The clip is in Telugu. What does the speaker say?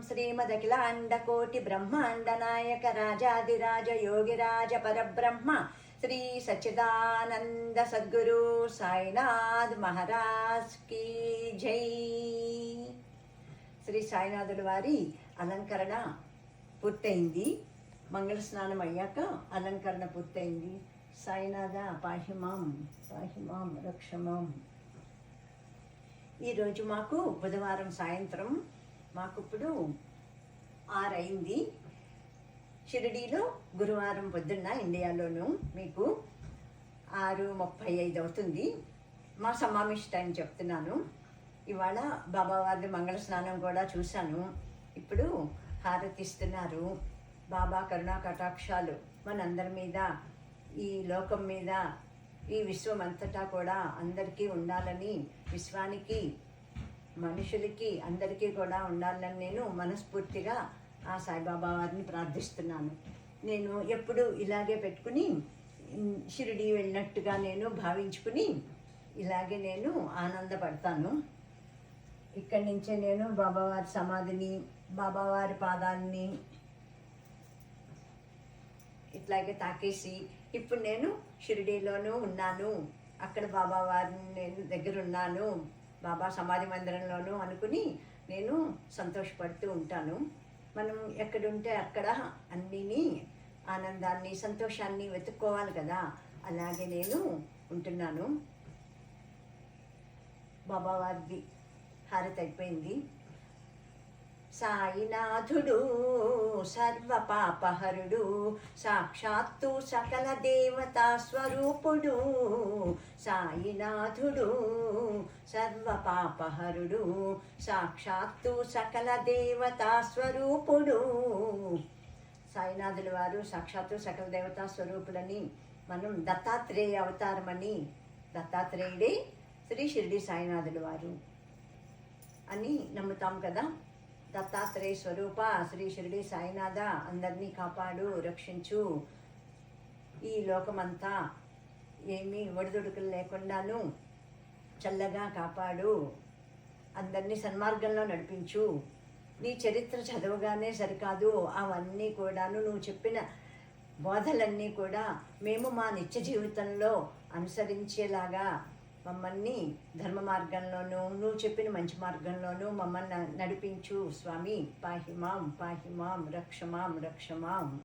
శ్రీమదఖిలాండకోటి బ్రహ్మాండ నాయక రాజాదిరాజ యోగిరాజ పరబ్రహ్మ శ్రీ సచ్చిదానంద సద్గురు సాయినాథ్ మహారాజ్ కీ జై. శ్రీ సాయినాథుల వారి అలంకరణ పూర్తయింది. మంగళ స్నానం అయ్యాక అలంకరణ పూర్తయింది. సాయినాథ పాహిమాం పాహిమాం రక్షమాం. ఈరోజు మాకు బుధవారం సాయంత్రం మాకు ఇప్పుడు 6 అయింది. షిరిడీలో గురువారం పొద్దున్న ఇండియాలోను మీకు 6:35 అవుతుంది. మా సమావేశ టైం చెప్తున్నాను. ఇవాళ బాబావారి మంగళ స్నానం కూడా చూశాను. ఇప్పుడు హారతిస్తున్నారు. బాబా కరుణా కటాక్షాలు మనందరి మీద, ఈ లోకం మీద, ఈ విశ్వం అంతటా కూడా అందరికీ ఉండాలని, విశ్వానికి మనుషులకి అందరికీ కూడా ఉండాలని నేను మనస్ఫూర్తిగా ఆ సాయిబాబా వారిని ప్రార్థిస్తున్నాను. నేను ఎప్పుడు ఇలాగే పెట్టుకుని షిరిడి వెళ్ళినట్టుగా నేను భావించుకుని ఇలాగే నేను ఆనందపడతాను. ఇక్కడి నుంచే నేను బాబావారి సమాధిని, బాబావారి పాదాలని ఇట్లాగే తాకేసి ఇప్పుడు నేను షిరిడీలోనూ ఉన్నాను, అక్కడ బాబావారిని నేను దగ్గర ఉన్నాను, బాబా సమాధి మందిరంలోనూ అనుకుని నేను సంతోషపడుతూ ఉంటాను. మనం ఎక్కడుంటే అక్కడ అన్నిని ఆనందాన్ని, సంతోషాన్ని వెతుక్కోవాలి కదా. అలాగే నేను ఉంటున్నాను. బాబావారిది హారతి అయిపోయింది. సాయినాథుడు సర్వ పాపహరుడు, సాక్షాత్తు సకల దేవతా స్వరూపుడు. సాయినాథుడు సర్వ పాపహరుడు, సాక్షాత్తు సకల దేవతా స్వరూపుడు. సాయినాథుల వారు సాక్షాత్తు సకల దేవతా స్వరూపులని మనం దత్తాత్రేయ అవతారమని, దత్తాత్రేయుడే శ్రీ షిరిడి సాయినాథుల వారు అని నమ్ముతాం కదా. దత్తాత్రేయ స్వరూప శ్రీ షిరిడి సాయినాథ, అందరినీ కాపాడు, రక్షించు. ఈ లోకమంతా ఏమీ ఒడిదుడుకులు లేకుండాను చల్లగా కాపాడు, అందరినీ సన్మార్గంలో నడిపించు. నీ చరిత్ర చదవగానే సరికాదు, అవన్నీ కూడాను నువ్వు చెప్పిన బోధలన్నీ కూడా మేము మా నిత్య జీవితంలో అనుసరించేలాగా మమ్మల్ని ధర్మ మార్గంలోనూ, నువ్వు చెప్పిన మంచి మార్గంలోనూ మమ్మల్ని నడిపించు స్వామి. పాహిమాం పాహిమాం రక్షమాం రక్షమాం.